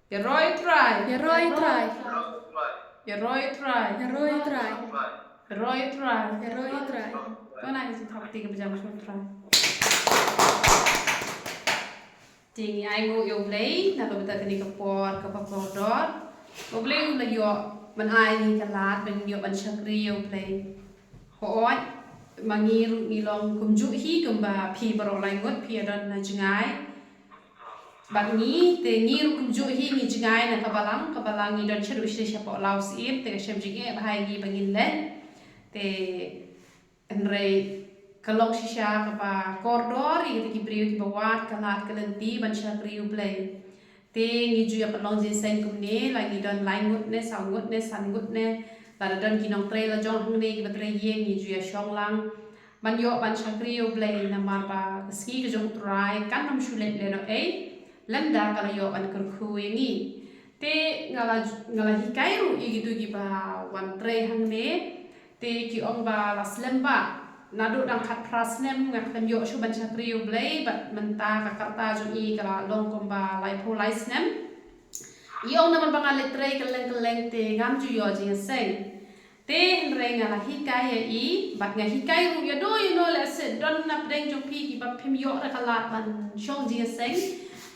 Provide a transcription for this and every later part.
Ya Roy try. Ya Roy try. Ya Roy try. Ya Roy try. Ya Roy try. Ya Roy try. Kau nak isi thap tiga berjam semua try. Ting ai ngu yo play, na lo beta kini kapor kapapodor. Lo play la yo ban ai ni kalat ban yo ban chakri yo play. Hoot mangiru ilong kumju hi kumba pi baro langot pi adon na jengai. Bang ni te ngiru kumju hi ni jengai na kabalang ni don chadu isi siapa lau siip te kasem jinge bahai ni bangin len. Te enrei kalong sisya kapa koridor yang kita beriu kita buat kalat kalenti bansha beriu play te ngiju ya pelong jisen kumne lagi don langut ne sangut ne sangut ne pada don kinong tre la jong hangne kita tre ye ngiju ya shong lang banyo bansha beriu play namar ba ski ke jong try kan nam shulet le no lenda kala yo ban kurku yengi te ngala hikairu igitu giba wan tre hangne te ki ong ba laslem ba nado dang khat prasnem ngak kan yo shu ban chakri yo blay bat menta kakata jo i kala long komba lai po lai snem iong naman banga letre keleng te ngam ju yo jing seng te reng ala hikai ya i bat nga hikai ru ya do you know le se don nap deng jo pi ki bat pim yo ra kala ban shong jing seng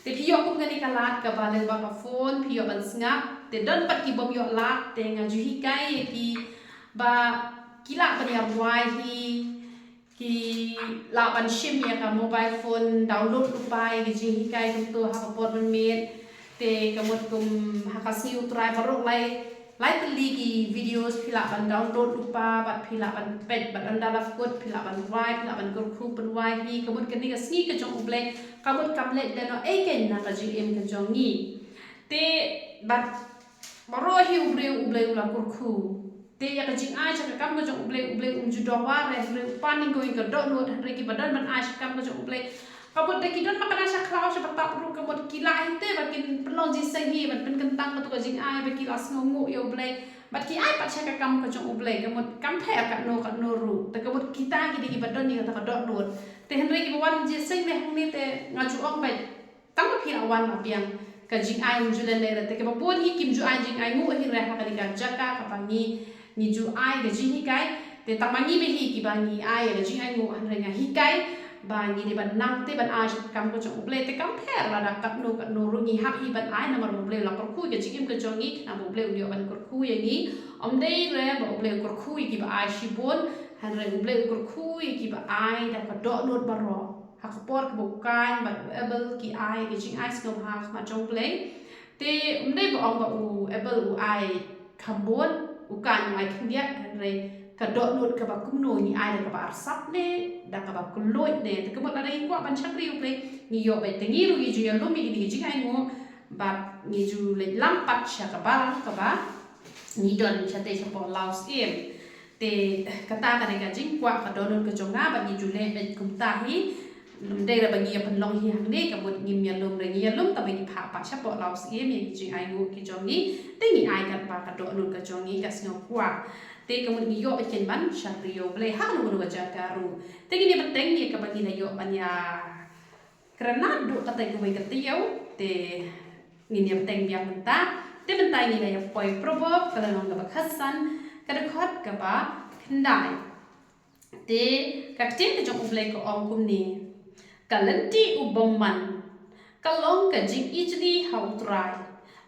te pi yo kum ngani kala ka ba le ba phone pi yo ban snap te don pat ki bom yo lat te nga ju hikai ya ki ba kila ban ya wai hi ki laban sim ya ka mobile phone download lupai ki jing hikai kum tu ha pot man met te kamot kum hakasi utrai barok lai teli ki videos pila ban download lupa bat pila ban pet bat anda lafkut pila ban wai pila ban kurku ban wai hi kamot kani ka sni ka jong uble kamot kamlet dano eken na ka jing em ka jong ni te bat baro hi uble ula kurku te ya ka jing ai cha ka kam ka jong uble ju do wa re paning going ka do no re ki badan man ai cha kam ka jong uble kabut de ki don makana sa klaw sa patap ru kabut kila inte bakin pelong ji seng hi ban pen kentang ka to ka jing ai ba ki las ngu yo uble bat ki ai pat cha ka kam ka jong uble kabut kam phe ka no ru te kabut kita ki de ki badan ni ka do no te hen re ki wan ji seng le hang ni te ngaju ong ba tam ka phira wan ma piang ka jing ai ju le le te ka ba bon hi kim ju ai jing ai ngu hi re ha ka ni ka jaka ka pa ni ju ai ga ji hikai te tamangi be hi ki ba ni ai ga ji ai ngu an renga hikai ba ni de ban nang te ban ai kam ko chong ble te kam pher la da kat no ru ni hap hi ban ai na mar ble la kor khu ga ji kim ko chong ni na ble u dio ban kor khu ye ni om dei re ba ble kor khu ki ba ai shi bon han re ble kor khu ki ba ai da ka do not ba ro ha ko por ko kan ba able ki ai ga ji ai snom ha ma chong ble te om dei ba ong ba u able u ai khambon ukan mai khundia re ka do not ka ba kumno ni ai da ka ba sap ne da ka ba kuloi ne te ka ba da ri kwa ban chakri u play ni yo ba te ngiru i ju ya lo mi ni ji ai ngo ba ni ju le lam pat sha ka ba ni don cha te cha po laos em te ka ta ka ka jing kwa ka do not ka jonga ba ni ju le be kum ta hi đây là bệnh nhân phần long hi hàng này cả một nghìn miền lùm rồi nghìn lùm ta bệnh phá phá chấp bỏ lao sĩ mình chỉ ai ngủ cái chỗ ní thế nghĩ ai cả ba cả độ luôn cái chỗ ní cả sinh qua thế cả một nghìn yo bên bán sạc rio ble hát luôn luôn cái karu thế cái này bên teng này cả bệnh nhân yo bên nhà granado ta tay cái cái tiêu thế nghìn yo teng biang menta thế bên tay này là poi proverb kalau nong cái khasan cái khot cái ba kendai thế các trên cái chỗ ble có ông cũng nè kalenti ubaman kalong ka jing ijli hautrai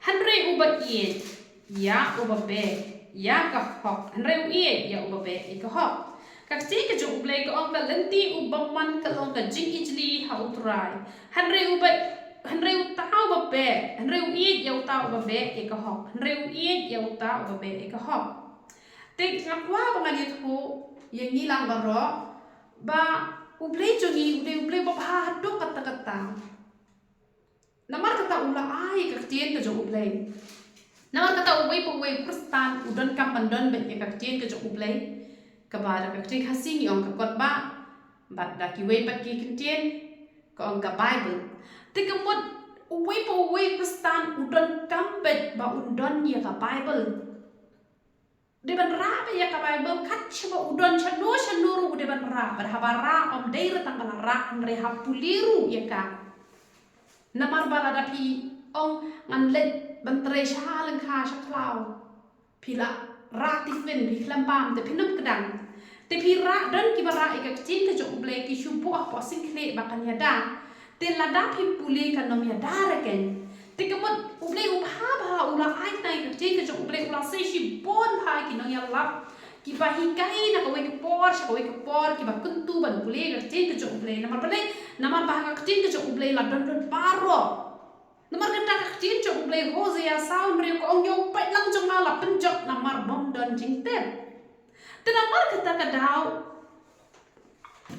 hanre uba ie ya uba be ya ka hok hanre ie ya uba be e ka hok ka ti ka ju uble ka ong kalenti ubaman kalong ka jing ijli hautrai hanre utau ba be hanre ie ya utau ba be e ka hok hanre ie ya utau ba be e ka hok te ngakwa ba ngani thu yang ngilang baro ba uble jongi uble bapa dok kata namar kata ula ai ka tien ka jong uble namar kata uwe kristan udan kam bandon bet ka tien ka jong uble ka ba ka tien hasing yong ka kot ba bat da ki we pat ki tien ka ong ka bible te ka mot uwe kristan udan kam bet ba undon ya ka bible de ban ra ya ka bible khat chba udon chanuru de ban ra berhabara om deira tangkala ra andre hapuliru ya ka namar bala dapi ong ngan let ban tre sha lang kha sha klau phila ra ti fin phi klam pam te phinam kedang te phi ra dan ki bara ik chin ke jong ble ki shu po po sing khle ba kan ya da te la da phi puli kan nom ya da ra ken te ke mot u ble u pha u la ai tai ke chin ke jong ble u la se shi bon pha ki no ya lap ki ba hi kai na ko ke por sha ko ke por ki ba kun tu ban ble ke chin ke jong ble na mar ba ka chin ke jong ble la don don paro namar kata kecil jong ble hozia sound rio ko ong yo pai lang jong la penjok namar bom don jing tep te namar kata ka dau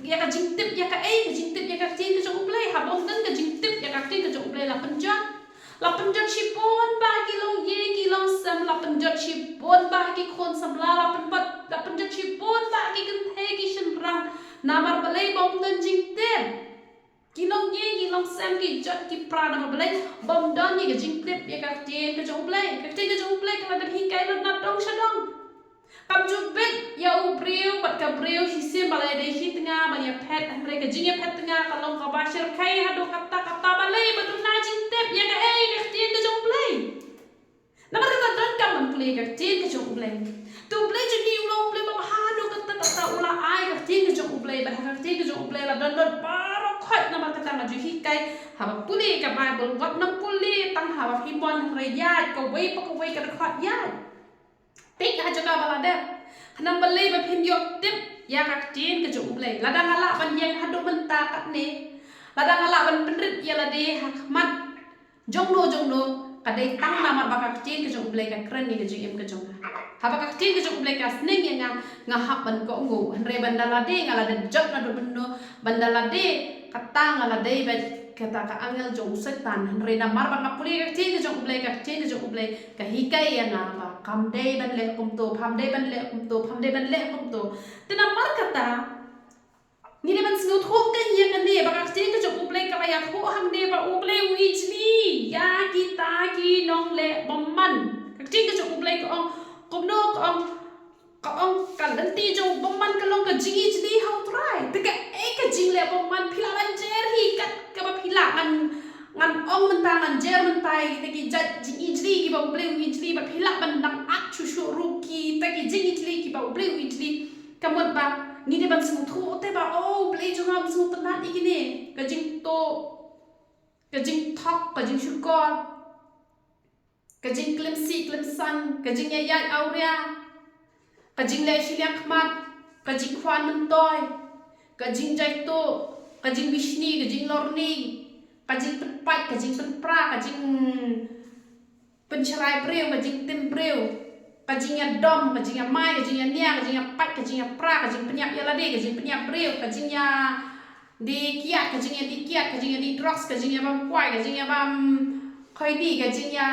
ya ka jing tep ya ka ai ka jing tep ya ka chin jong ble ha bom dan ka jing tep ya ka chin jong ble la penjok chipon ba ki long ye ki long sam la penjok chipon ba ki khon sam la penpat la penjok chipon ba ki kan the ki shin rang namar balai bom dan jing tep kilong ye kilong sam ki jot ki prana ma blai bom don ye ka jing clip ye ka chen ka jong blai ka da hi kai lo na dong sha dong kam ju bet ya u breu bat ka breu hi sim balai dei hi tengah ba ya pet andre ka jing ya pet tengah ka long ka ba shir kai ha do kata balai ba du na jing tep ye ka ei ka chen ka jong blai na ma ka don kam man play ka chen ka jong blai tu blai ju ni long blai ba ha do kata ula ai ka chen ka jong blai ba ka chen ka jong blai la don ba khoi nama kata ngaju hi kai haba puli ka bible wat na puli tang haba himon re ya ka wei pa ka wei ka khot ya tik ha jaga bala de hanam balai ba phim yok tip ya ka tin ka jong blai ladang ala ban yang hadu menta kat ne ladang ala ban penrit ya la de ha mat jong no ka dei tang nama ba ka tin ka jong blai ka kren ni ka jing em ka jong haba ka tin ka jong blai ka sneng ya nga hab ban ko ngu re bandala de ngala de jot na do benno bandala de kata ngala dei bet kata ka angel jong setan re na mar ba puli ka tin ka jong ble ka hikai ya na ba kam dei ban le kum to pham dei ban le kum to te na mar kata ni le ban snu tho ka yen na ne ba ka tin ka jong ble ka ba ya tho ham de ba u ble u ichli ya kita ki nong le bom man ka tin ka jong ble ko kum no ko ong kan dan ti jong bom man ka long ka jing ichli how try te ka ka jing le bom man phila lan jer hi kat ka ba phila ngan ong man ta ngan jer man tai te ki jat jing ichli ki ba ble ichli ba phila ban nang at chu shu ru ki te ki jing ichli ki ba ble ichli ka mot ba ni de ban smu thu te ba oh ble jong am smu tan na ikine ka jing to ka jing thok ka jing shu ko ka jing klim san ka jing ya auria ka jing le shiliak mat ka jing khwan man toy ka jing jai to ka jing bishni ka jing lorni ka jing penpat ka jing penpra ka jing pencerai breu ka jing tim breu ka jing ya dom ka jing ya mai ka jing ya nia ka jing ya pat ka jing ya pra ka jing penyap ya lade ka jing penyap breu ka jing ya di kiat ka jing ya di kiat ka jing ya di drugs ka jing ya bam kwai ka jing ya bam khoi di ka jing ya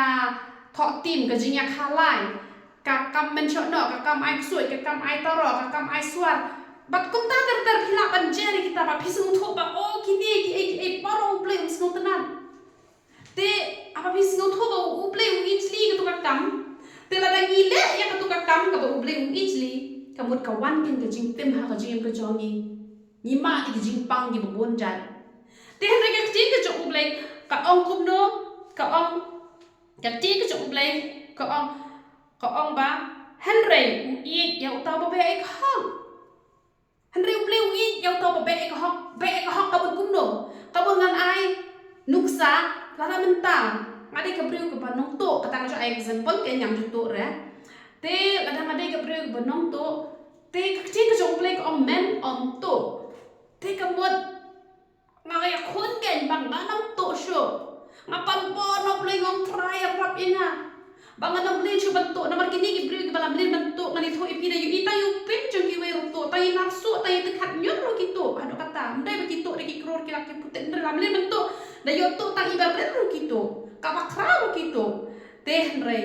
thọ tim ka jing ya khalai ka kam men chot no ka kam ai suai ka kam ai toro ka kam ai suar bat kum ta ter phila ban jeri kita ba phisung tho ba o kini ki paro ble usno tanan te apa phisung tho ba u ble u ichli ka to ka kam te la dangi le ya ka to ka kam ka ba u ble u ichli ka mut ka wan kin ka jing tim ha ka jing ka jongi ni ma ki jing pang ki ba bon jan te han ka jing ka jong u ble ka ong kum no ka ong ka ti ka jong u ble ka ong ba Henry u i ya u ta ba be ai khong Henry u ble u i ya u ta ba be ai khong ka bun kum no ka bun ngan ai nuksa la menta ngade ka breu ka banong to kata nga ai example ke nyam ju to re te kadang ngade ka breu ka banong to te ka chi ka jong ble ka ong men on to te ka mot nga ya khon gen bang nang to sho ngapan po no ble ngong try rap ina bang anong ble chu ban to namar kini ki breu ka balam ble ban to ngani tho ipina yu ita yu pin jong ki we ru to tai nafsu tai te khat nyot ro ki to ado kata ndai ba ki to de ki kror ki lak ki puten ndai lam ble ban to da yo to tang ibar ble ru ki to ka ba kra ru ki to te henre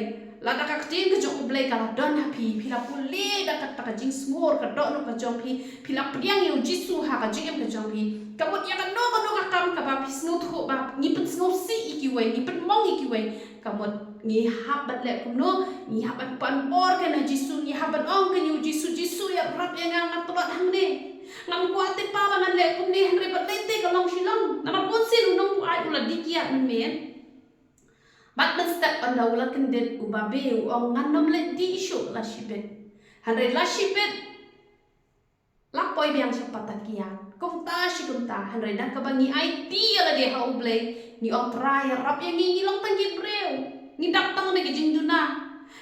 la da ka tin ka jong ble ka la don ha phila puli da ka jing smor ka do no ka jong phila priang yu jisu ha ka jing ka jong ka mot ya ka no ka kam ka ba pisno tho ba ni pet sno si iki we ni pet mong iki we ka mot ni hab bat le kum no ni hab ban pan bor ka na jisu ni hab ban ong ka yu jisu ya rap ya ngang to bat hang ne ngam kuat te pa ban le kum ni henre bat le te ka long shilong na ma pon si nong ai ula dikiat men Bat men step on daula kendet ubabe ong nganom le di isu la shibet. Hanre la shibet lapoi biang sapatakia. Kumta shi kumta hanre dan kabangi IT la de ha ublay ni ong try rap yang ngi long tangi breu. Ni datang ne ke jingduna.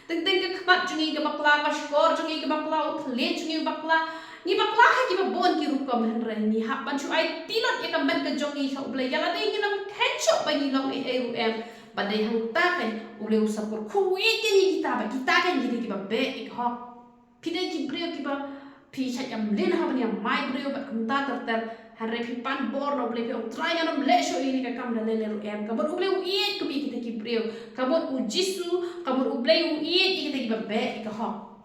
Teng-teng ke kmat jungi ke bakla ka skor jungi ke bakla utle jungi bakla ni bakla ha ki babon ki rupam hanre ni ha ban chu IT lot ya kamban ke jongi ha ublay yala de ngi nang headshot bangi long em badai hang taken ule usapur kuwe kini kita kan jadi kita be ikho pide ki brio ki ba pi chat yam len ha bani mai brio bat kumta ter hare pi pan bor no ble pi try anam le show ini ka kam dale le em ka bot ule uiet ku bi kita ki brio ka bot u jisu ka bot ule uiet kita ki ba be ikho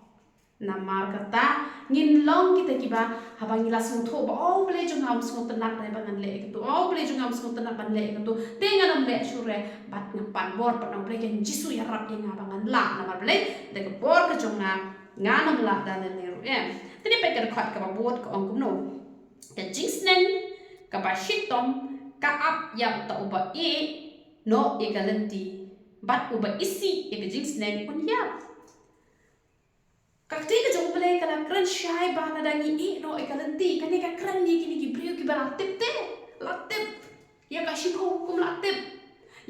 namar kata ngin long kita kiba habang ila sung tho ba o ble jung ham sung tenak re bangan le gitu o ble jung ham sung tenak ban le gitu tenga nam le sure bat ngapan bor pa nang ble ken jisu ya rap yang bangan la namar ble de ke bor ke jung nga nam la dan le ru em tini pe ke khat ka ba bot ko ong kum no ke jingsnen ka ba shitom ka ap ya ta uba e no e galenti bat uba isi e ke jingsnen un ya kakti ka jong play kala kran shy ba na dangi i no e kalanti kani ka kran ni kini ki brio ki baratip te latip ya ka shipho kum latip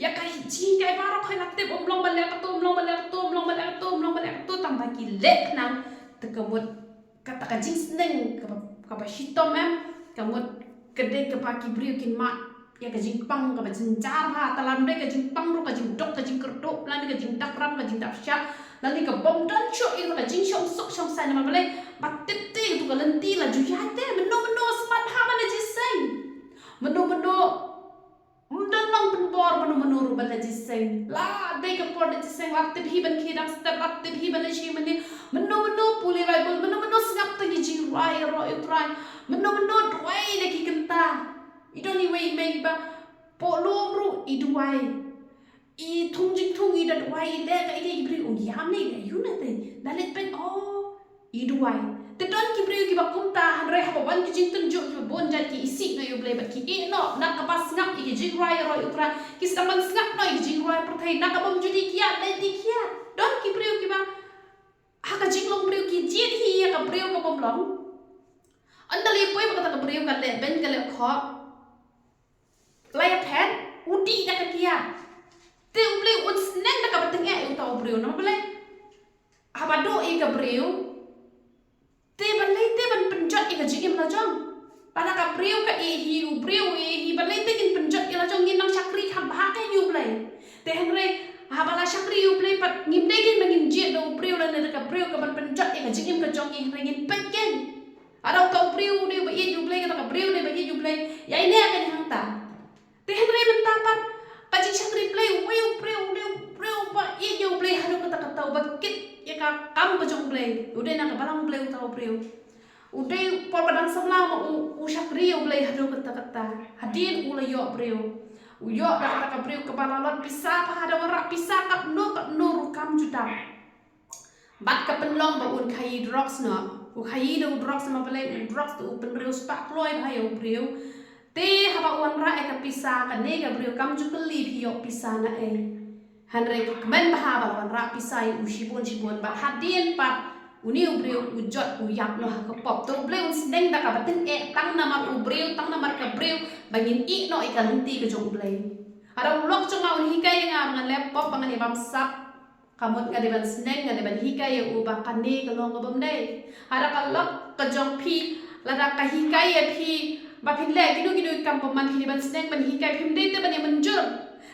ya ka ji kai baro khai latip omlong bale ka to omlong bale ka to omlong bale ka to omlong bale ka to tambah ki lek nang tekamut kata ka jings neng ka ba shitom kamut kede ka pa ki brio kin ma ya ka jing pang ka ba jing jar ha talan be ka jing pang ro ka jing dok ka jing kerdok lan ka jing dak ram ka jing dak syak lalu ka bom dan chok itu ka jing shong sok shong sai nama bale batip te tu ka lenti la ju yate meno smart ha mana jiseng meno mendang penbor meno ru bala jiseng la de ka por jiseng latip hi ban khidang step latip hi ban shi meni meno puli rai bol meno sngap ta gi jing rai ro utrai meno duai de ki kenta idoni wei me ba po lom ru idwai I tungjing tungi dat wai le ka ike ibri o yam nei le yuna te dalet pen oh I duai te don ki bri ki ba kumta han re ha ban ki jing tun jo ki bon jat ki isi no yo ble bat ki e no na ka pas ngap ki jing rai ro utra ki saman ngap no ki jing rai perthai na ka bom judi kia le di kia don ki bri ki ba ha ka jing long bri ki jet hi ya ka bri ka bom long andali poi ba ka bri ka le ben ka le kho lai phen udi da ka kia te uble un sneng da ka batenge u ta ubreu no bale habado e ka breu te bale te ban penjat e ka jigim la jong pada ka breu ka e hi ubreu e hi bale te kin penjat e la jong ngin nang chakri kham ba ka yu bale te henre habala chakri yu bale pat ngim de kin mangin je do ubreu la ne ka breu ka ban penjat e ka jigim ka jong e henre ngin peken ada ka ubreu de ba e yu bale ka breu de ba e yu bale ya ine ka ni hang ta te henre mentapat Kaji chakri play weu preu pa ye yo play hanu kata ba kit ya ka kam ba jong play udah na ka barang play utau preu udah por padang samla ma u chakri yo play hanu kata hadin ula yo preu u yo da kata ka preu kepala lot bisa pa ada warak bisa kap no kam judam bat ka penlong ba un khai drugs no u khai do drugs ma play drugs tu pen preu spak loy ba yo preu te haba uan ra e ka pisa ka ne ga brio kam ju kali phi pisa na e hanre men ba ba uan ra pisa u shibon ba hadien pat uni u brio u jot u yak no ha ka pop to brio sneng da ka batin e tang na mar u brio tang na mar ka brio bangin i no e ka lenti ka jong blai ada ulok chong ma un hikai nga ngan laptop bangan e bam sap kamot nga de ban sneng nga de ban hikai u ba ka ne ka long ka bam dei ada ka lok ka jong phi la da ka hikai e phi ba phin le gidu kam paman phi ban snack ban hikai phim de te ban ye manjur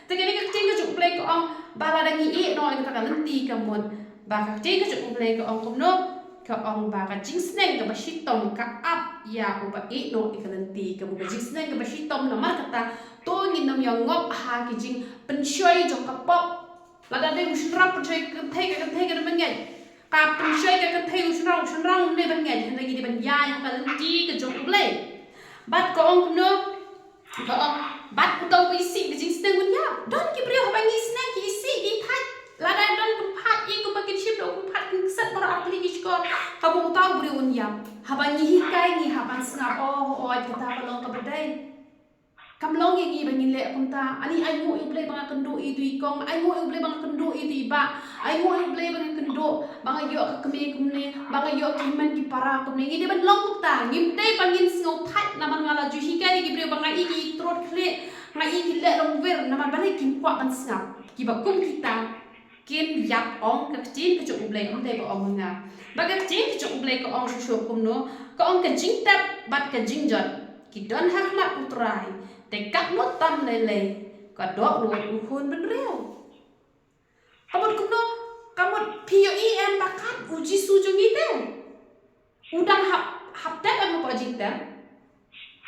te kene ka ting ka juk play ko ong ba la dangi e no ka ka lenti ka mon ba ka ting ka juk play ko ong kom no ka ong ba ka jing snack ka ba shitom ka up ya ko ba e no ka lenti ka bu ka jing snack ka ba shitom na mar kata to ngin nam yang ngop ha ki jing pen shoi jong ka pop la da de usun rap pen shoi ka thai ka ban ngai ka pen shoi ka thai usun rang ne ban ngai na gi de ban ya ka lenti ka juk play bat ko ong no ko ong bat ko isi de jing sneng un ya don ki brio ba ngi sneng ki isi di thai la da don ku phat i ko ba kin ship do ku phat kin sat par apli ki ko ka bu taw brio un ya ha ba ngi hikai ngi ha ban snga o ta ba long ka badai Kamlong yang iba ngile kunta ani ai mo ible bang kendo itu ikong ai mo ible bang kendo itu iba ai mo ible bang kendo bang yo ka keme kumne bang yo kiman ki para kumne ngide ban long ta ngim dei bangin snow pat na man ngala ju hikai ki bre bang i trot khle ngai ki le long ver na man bale kim kwa ban snap ki ba kum kita kin yap ong ka tin ka chu ible kum dei ba ong nga ba ka tin ka chu ible ka ong shu kum no ka ong ka jing tap bat ka jing jot ki don hak mat utrai te cắt nốt tâm lề cả đó rồi ukun bên rêu kamot kuno kamot POEM bakat uji suju ngite udang hap tep em apa jingta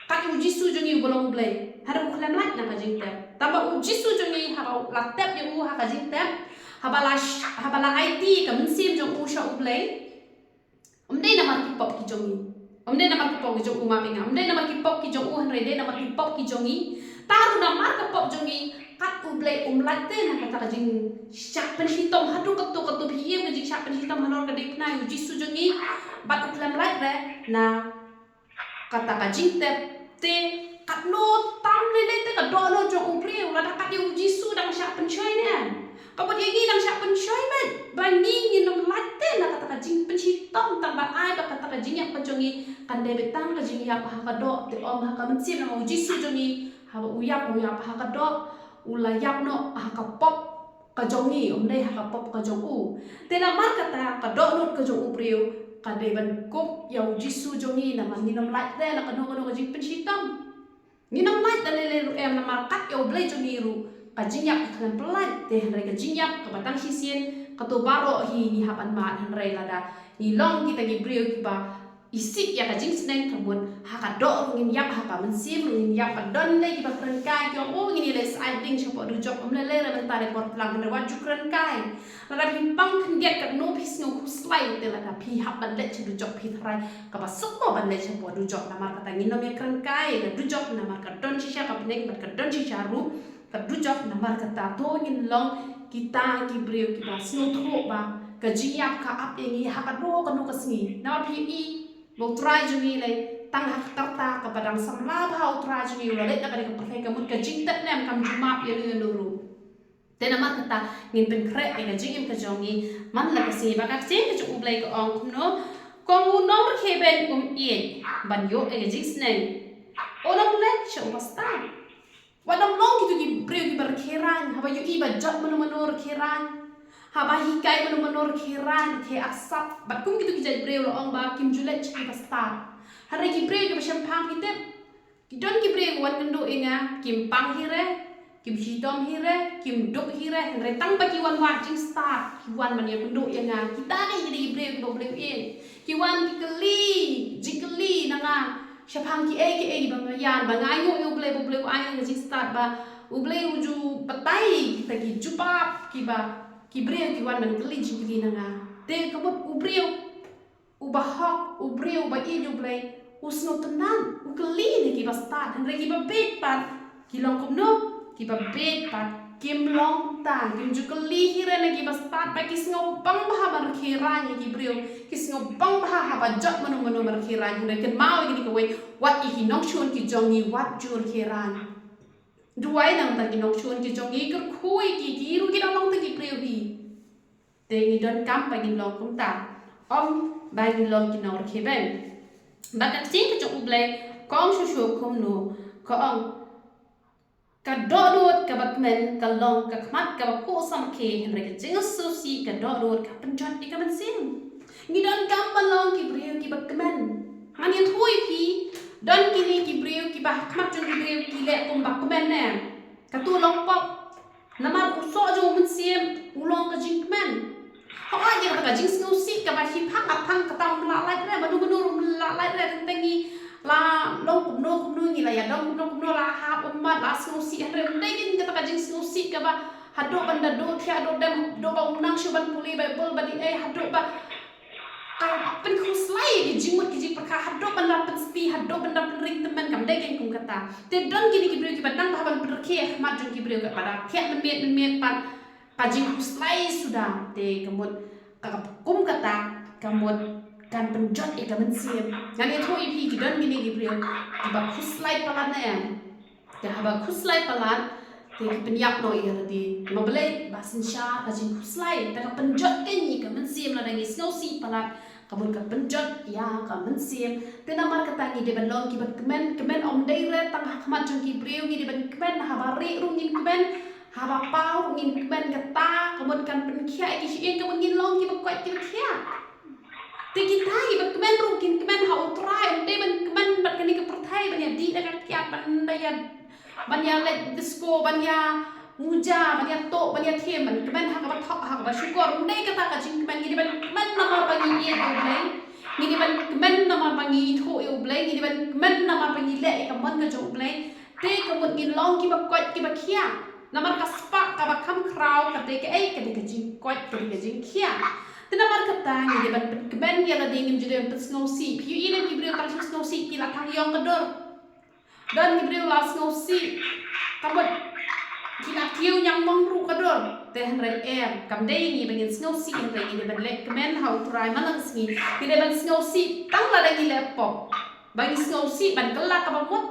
kat uji suju ngi bolong blay hada uklam lak na jingta tamba uji suju ngi haba latep yang ha jingta habala IT ka mensim jong usha ublay umdei na markipop ki jongi umdei na markipop ki jong uma pinga umdei na markipop ki jong uhan rede na markipop ki jongi taru na markipop jongi kat ublay umlatte na kata jing syak penhitom hadu ketu piem ka jing syak penhitom hanor ka dei pnai uji su jongi bat uklam lak re na kata ka jing te kat no tam lele te ka do no jong ublay la kat uji su dang syak penchoi ne Kapag yung ilang siya pensyoy man, baning yung latte na kata kajing pensyitong tamba ay ba kata kajing yang kajongi kan debetang kajing ya pahakado te om hakamansim na mauji sujongi haba uyap pahakado ulayap no hakapop kajongi dei hakapop kajong u te na mar kata kado no kajong u priyo kadeban kup ya uji sujongi na maninom latte na kano kajing pensyitong ninam latte lele em na markat ya ublay jongi ru kajinyak kalian pelat teh henry kajinyak kebatang sisien katubaro hi hapan mat henry lada ni long kita gibriu kiba isik ya kajing seneng kabut hakado ngin yap hapa mensim ngin yap padon le kiba keren kai kyong ngin les aiding chopo dujok omle le mentare port lang henry waju keren kai lada pimpang kendiat kat no pis ngok slide te lada pi hapan le dujok pi thrai kaba sukmo ban le chopo dujok namar kata ngin nom ya keren kai da dujok namar kadon shisha kapneng bat kadon shisha ru kadujok namar kata to ngin long kita kibriu kiba sno tho ba kajiap ka ap engi hakado kanu kasngi namar pi mau try jungi le tang hak karta kepadang samla bau try jungi le na kali keperkai kamun kajing tat nem kam jumap ye luru te namar kata ngin pen krek e kajing im kajongi man la kasi ba ka chen ka chu blai ko ong kumno kong nomor keben ie ban yo e kajing sneng orang le shu pasta wadam long gitu gi breu gi berkeran haba yu iba jot manu keran haba hikai manu keran ke asap bakum gitu gi jai breu lo ong ba kim julet chi pasta hari gi breu gi champagne hitep gi don gi breu wan kendo inga kim pang hire kim hitom hire kim duk hire henre tang ba ki wan jing star ki wan man ya kendo inga kita ni gi breu gi breu in ki wan ki keli nanga Syapang ki egi bamayan bangai yo ublay ay nga start ba ublay uju patay kita ki jupap ki ba ki breu ki wan man keli jingli nga te kabut ubreu ubahok ubreu ba in ublay usno tenan ukeli ni ki ba start andre ki ba bet pat ki long kumno ki ba bet pat kim long ta kim ju keli hire na ki ba start ba kis ngo bang ba bar khiranya ki breu kis ngo bang ba ha ba jot manu bar khiranya ne ken mau gini ko we wat i hinok chun ki jongi wat jur khiran duai nang ta hinok chun ki jongi ker khui ki ru ki long ta ki breu hi te ni don kam pa gi long kum ta om ba gi long ki nor kheben ba ka tin ki jong ble kong shu kum no ko ong ka dodot ka batmen ka long ka khmat ka ko sam ke henre ka jing susi ka dodot ka penjot di ka mensim ni don kam pa long ki breu ki batmen ani thui pi don kini ki breu ki ba khmat jong ki breu ki le kum ba komen ne ka tu long pop namar uso jo mensim ulong ka jing men ho aja ka jing susi ka ba hi phak aphang ka tam la lai re ba du la lai re tengi la long kum no ni la ya dong kum no la ha umat la susi re ndai kin ka jing susi ka ba hado banda do thia do dem do ba unang shuban puli bible ba di hado ba pen khuslai di jimut ki perka hado banda pensti hado banda penring teman kam dai kin kum kata te don kini ki breu ki batang ba ban berke mat jong ki breu ka pada kek men pan pajing khuslai sudah te kemut ka kum kata kamut kan penjot e kamen sim ngani tho ipi ki don gini gi breu ki ba khuslai palan ne Te haba khuslai palat te penyak no iya di mabele basin sha ka jing khuslai ta ka penjot ke ni ka mensim la dangi snow si palat kamun ka penjot ya ka mensim te namar kata ni de ban long ki ban kemen om dei re tang hakmat jong ki breu ni de ban kemen haba ri rung ni kemen haba pau ni kemen kata kamun kan pen khia ki shi kamun ngin long ki ba kwat ki khia te kita ki ba kemen rung ki kemen ha utrai om dei ban kemen bat kan ni ka perthai ban ya di da ka kya ban da ya banyak let disco banyak muja banyak tok banyak thiem man kemen hak ba thok hak ba syukur ndai kata ka jing kemen ni ban kemen nama bagi ye do blai ni ban kemen nama bagi tho yo blai ni ban kemen nama bagi le ka mon ka jo blai te ka mut ni long ki ba kwat ki ba khia namar ka spak ka ba kham kraw ka te ka ai ka ka jing kwat ka jing khia te namar kata ni ban kemen ya la dingin jure pas snow si piu ina ki bre ka snow si ki la thang yong ka dor dan ni beliau las ngosi kamu kila kiu yang mongru kador teh henry kam dei ni bengin ngosi henry ni ben lek kemen how try malang sni ni ben ngosi tang la dangi lepop bagi ngosi ban kelak ka bamut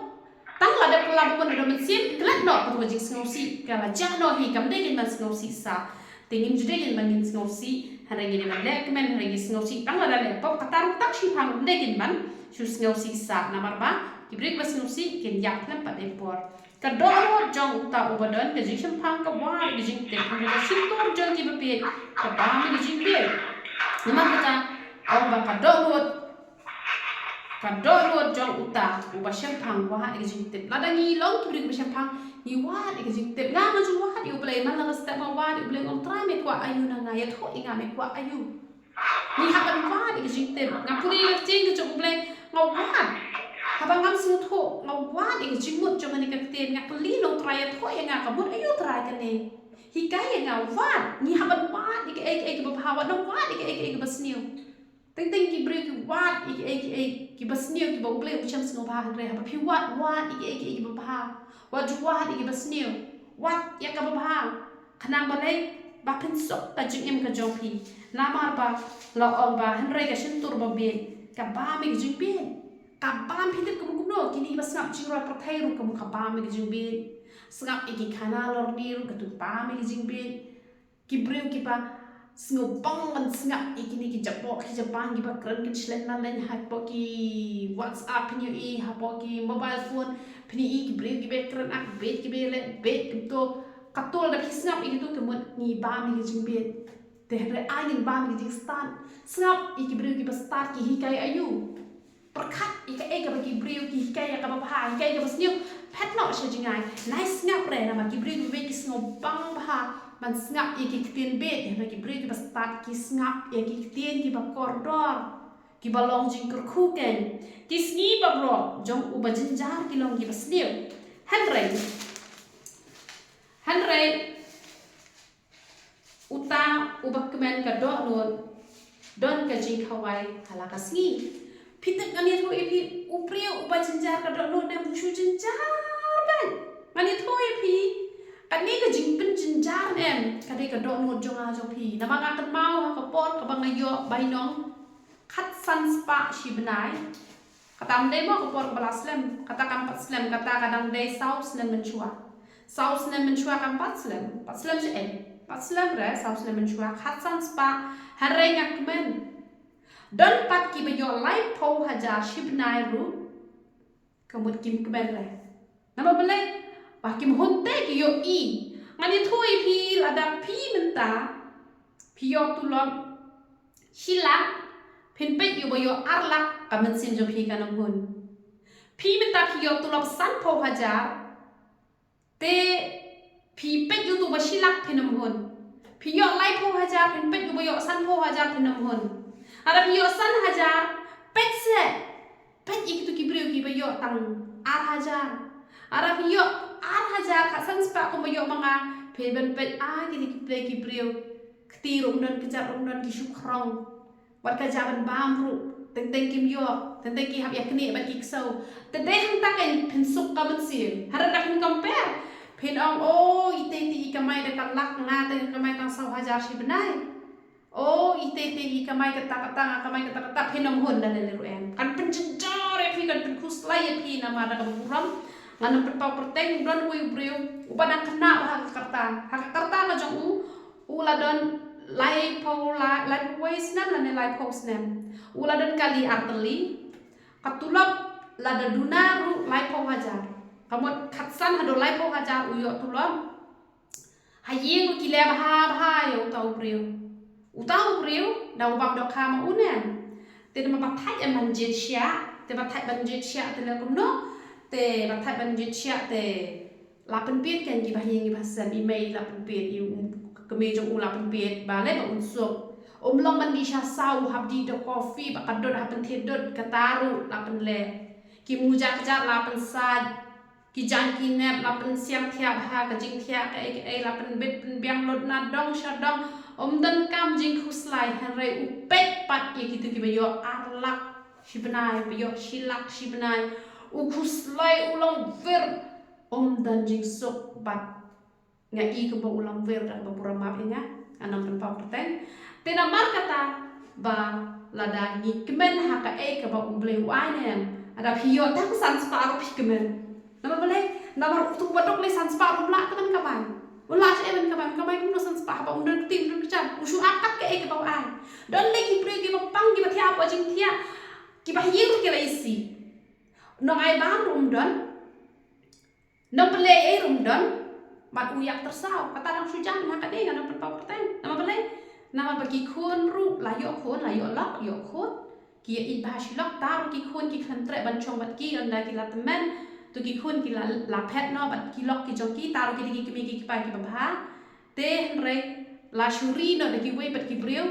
tang la de kelak pun do mesin kelak no ko bagi ngosi kala jano hi kam dei ben ngosi sa tingin jude gen bangin ngosi henry ni ben lek kemen henry ngosi tang la lepop katar tak shi phang dei gen ban shus ngosi sa namar ba Kibrik bas nusi kin yak lem pat impor. Kadoro jong ta ubadon ke jing pang ka war ke jing te kan ka sintor jong ki bepe ka ba mi jing be. Nama kata au ba kadoro jong uta uba shem pang wa ke jing te. Ladangi long kibrik bas shem pang ni wa ke jing te. Nga ma ju wa di ublay man lang step ma wa di ublay on try me kwa ayu na nga ya tho inga me kwa ayu. Ni haban wa ke jing te. Ngapuri lek jing ke jong ublay ngaw wa. Habang ngam sing tho ngawat ing jimut jong ni ka ten ngak li no try tho ya ngak kamut ayo try kan ne hikai ya ngawat ni haban wat ik ek ba hawa no wat ik ek basniu ting ki bre ki wat ik ek ki basniu ki ba ble cham sing ba han re ha pi wat ik ek ba ha wat wat ik basniu wat ya ka ba khanang ba nei ba pin sok ta jing em ka jong pi namar ba la ong ba han re ka shin tur ba be ka ba mi jing be kabam hidup kamu kuno kini bas ngap jingro perthai ru kamu kabam me jing be sngap iki khana lor ni ru katu pa me jing be ki breu ki pa sngo pang man sngap iki ni ki japo ki japang ki ba kran ki chlen na len ha po ki whatsapp ni i ha po ki mobile phone pni i ki breu ki be kran ak be ki be le be to katol da ki snap iki tu kamu ni ba me jing be te re angin ba me jing stan snap iki breu ki ba start ki hikai ayu perkat ika eka bagi brio ki kaya ka bapa kaya ka basniu pet no sha jingai nice ngap re na ki brio ki sngo bang ba man snap iki ktin be ya bagi brio ki start ki snap ya ki ktin ki ba kordor ki ba long jing kur khu ken ki sni ba bro jong u ba jinjar ki long ki basniu hanre uta u ba kemen ka do non don ka jing khawai hala ka sni Pitek ngani tho ipi upriu uba jenjar ka dok no na mushu jenjar ban ngani tho ipi kani ka jingpen jenjar nem kade ka dok no jonga jo pi nama ka kan mau ha ka pot ka bang ayo bai nong khat san spa shi benai kata amdai mo ka pot bala slam kata kam pat slam kata kadang dai saus nem menchua kam pat slam je pat slam re saus nem menchua khat san spa hare ngak men Don pat ki bayo lai po hajar shibnai ru kamut kim kben re nama belai pa kim honte ki yo i ngani thoi pi ada pi menta pi yo tulon shila pin pet yo bayo arlak kamen sin jo pi kanam hun pi menta pi yo tulon san po hajar te pi pet yo tu ba shilak pinam hun pi yo lai po hajar pin pet yo bayo san po hajar pinam hun Ada piyo san hajar pet se pet ik tu kibriu ki bayo tang ar hajar ada piyo ar hajar ka san spa ko bayo mga peben pet gini kibriu ktirung dan kejarung dan ki syukrong wat ka jaban bamru tenteng kim yo tenteng ki hab yakni ban iksau tenteng hang taken pensuk ka bensin hara dak ni compare pen ong ite ikamai da lak na te kamai tang saw hajar si benai ite ikamai kata phenom hon dan le ruem kan penjenjar fi kan penkus lai fi na ma da buram ngana perpau perteng don ui brio upada kena hakakarta ka jong uladon lai pau lai wais nam la lai pau snam uladon kali arteli katulop lada dunaru lai pau hajar kamot khatsan hado lai pau hajar uyo tulop hayeng kile baha yo tau brio da ubam do kama unem te ma bathai manjit sia te bathai banjit sia te la kumno te bathai banjit sia te lapen piet kan gi bahing gi basan email lapen piet yu keme jong lapen piet ba le ba unsuk long mandi sha sau habdi do coffee ba kadot hapen thedot kataru lapen le ki mujak jar lapen sad ki jangki nep lapen siang thia ha ka jing thia ka ai lapen bet biang lot na dong sha dong dan kam jing khuslai hanrai upet pat ye gitu ki bayo arlak shibenai bayo shilak shibenai khuslai ulang ver dan jing sok bat ngai ke ba ulang ver dan ba pura map inga anam pen pa perten tena mar kata ba lada ni kemen ha ka ai ke ba umble wai nem ada pio tak san sparu pi kemen nama boleh nama tu badok le san sparu bla teman kaman wala sa even kamay kung nasan sa pa undan tim dun kachan usu akat ke ke bawaan don le ki pre ki pang ki bathia pa jing thia ki bahiyeng ki la isi no ai bang rum don no ple e rum don bat uyak tersau kata orang sujan ha ka de ngana pa perten nama boleh nama bagi khun ru la yo lak yo khun ki i bashi lak tar ki khun ki khan tre ban chong bat ki on da ki la temen tu ki khun ki la pet no bat ki lok ki jong ki taro ki ki ki pa ki babha te re la shuri no de ki we bat ki brio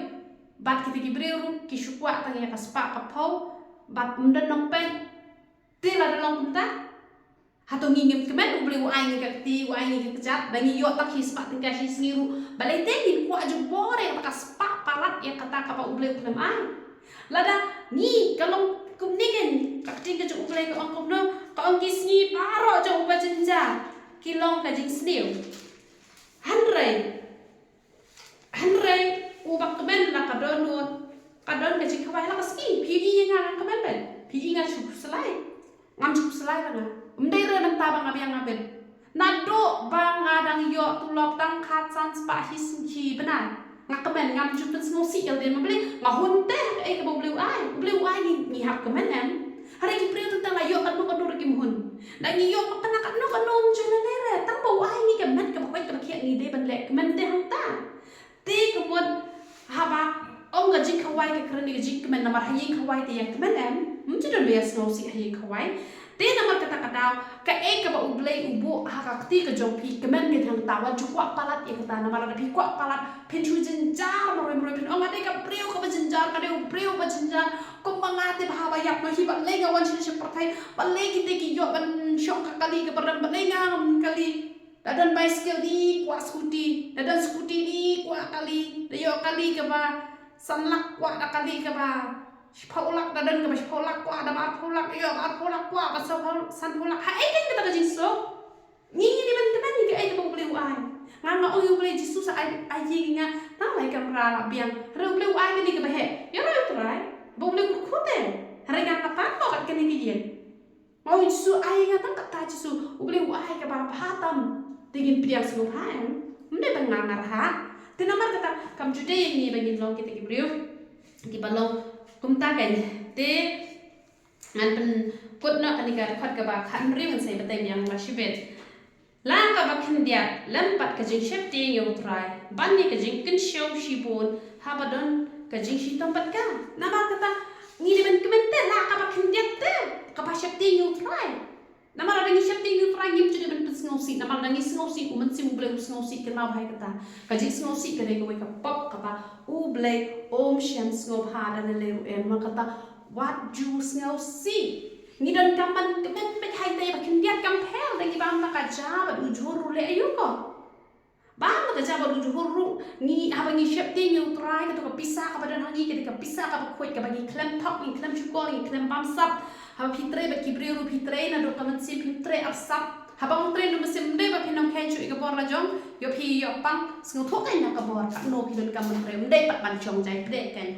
bat ki brio ru ki shukwa tang ya ka spa ka phau bat mden nong pen te la de long punta hato ngingem kemen u brio ai ngi ka ti wa ai ngi ka jat ba ngi yo tak hi spa ting ka hi sniru balai te ni kwa ju bore ka spa parat ya kata ka pa u brio klem ai lada ni kalong kum ningen ka ting ka ju u brio ka ong kum no ka ong ki sni paro jo u ba jenja kilong ka jing sniu hanrei u bak kemen la ka donut kadon ka jing khawai la ka ski pi i nga ka men ben pi i nga chu selai ngam chu selai la nga umdai re man ta bang abiang ngaben nado bang ngadang yo tulok tang khat san spa hi sinchi benar ngakamen ngam chu pen sngo si el de mabli ngahun te e ka bleu ai ni hak kemen em hari ki priu tentang la yo kan no kan dur ki mohon na ni yo kan nak no kan nom chu na nere tang bo ai ni ka met ka ba ka khia ni de ban le kemen te hang ta te kemon haba ong ga jing khawai ka krani ga jing kemen namar hayi khawai te yang kemen em mchu don le sngo si hayi khawai te namar kata kadau ka e ka ba ublei ubu ha ka ti ka jong pi kemen ke thang tawa chukwa palat e kata namar da pi kwa palat pin chu jin jar moro pin ong ade ka priu ka ba jin jar ka de priu ba jin jar ko mangate bahaba yak no hi ba le ga wan chi partai ba le ki te ki yo ban shok ka kali ka baran ba le nga kali dadan bicycle di kwa scooty dadan scooty di kwa kali de yo kali ka ba sanlak kwa da kali ka ba Paulak dadan ka ba paulak kwa da ba paulak yo ba paulak kwa ba san paulak ha ai kan ka jin so ni man teman ni ka ai ka beli ai ngana o yo beli jisu sa ai nga ta lai kamera la biang re beli ai ni ka ba he yo ra try bo beli ku khote hari nga ka pa ko ka ni ki yen mau jisu ai nga ta ta jisu beli ai ka ba hatam tingin piang sunu ha mde ban ngar ha tinamar kata kam jude yang ni bangin long kita ki beliu ki balong kumta kan te ngan pen kut no kanika khat ka ba khan ri man sai bateng yang la shibet la ka ba khin dia lam pat ka jing shep te yo try ban ni ka jing kin show shibon ha ba don ka jing shi tom pat ka na ba kata ni de ben kemen te la ka ba khin dia te ka ba shep te yo try na ma ra ni shep te yo try ngim jude ben pes ngosi na ma ngi ngosi ku man sim ble ngosi ke na bhai kata ka jing ngosi ke de ko ka pop ka ba u ble om shem ngop ha da le em ma kata what juice ngosi ni dan kaman kemen pe hai te ba kin dia kam pel de ki ba ma ka ja ba u joru le ayu ko ba ma ka ja ba u joru ni ha ba ni shep te yo try ka to ka pisa ka ba dan hangi ke ka pisa ka ba khoi ka ba ni klem top ni klem chuko ni klem bam sap ha pitre ba ki brio pitre na do kaman sim pitre asap habang train no mesim de ba pinong ken chu ka bor la jong yo pi yo pang sng thok ai na ka bor ka no pi don kam tre de pat ban chong jai pre ken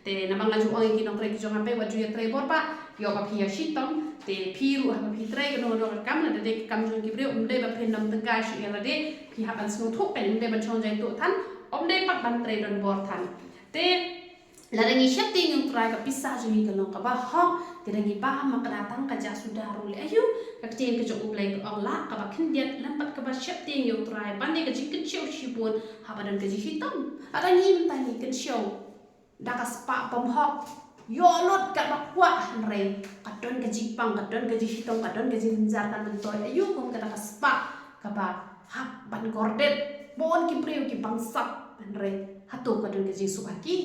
te na bang la ju oi ki no tre ki jong ampe wa ju ye tre bor pa yo ba pi ya shitom te piru ha pi trai no no kam na de kam jong ki breu de ba phen nam tengkai shi la de pi ha ban snu thuk kan de ban chong jai tu than de pat ban trai don bor than te la rangi setting yung try ka pisa jumi ka long ka ba ha te rangi ba ma kana tang ka ja sudaru le ayu ka tin ka jong ublai ka la ka ba khin diat lampat ka ba setting yung try ban de ka jik chiu shi bon ha ba dan ka ji hitam rangi man tani kan show da ka spa pom hok yo lot ka ba kwa re ka don ka ji pang ka don ka ji hitam ka don ka ji jar kan man toy ayu kong ka da ka spa ka ba ha ban gordet bon ki preu ki bang sak re hatu ka don ka ji subaki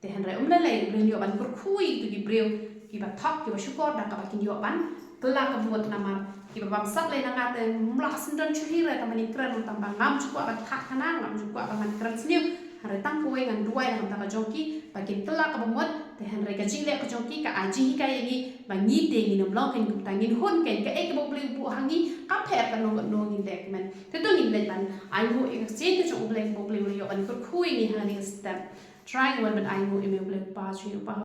te han re umla lai breu yo ban kur khui tu ki breu ki ba thak ki ba syukur da ka ba kin yo ban tela ka buat namar ki ba bang sak lai na ngate mla sendon chuhi re ka mani kran tambang ngam chukwa ba thak kana ngam chukwa ba man kran sniu hari tang kuai ngan duai ngan ta jongki bakin tela ka bamot te han re ka jingle ka jongki ka aji ka yangi ba ngi te ngi nom long ken kum ta ngin hon ken ka ek bo ble bu hangi ka pher ka no no ngin dek men te to ngin le ban ai ho ek sen ka jong ble bo ble yo an kur khui ni hani step try when ai ho email ble pa chu pa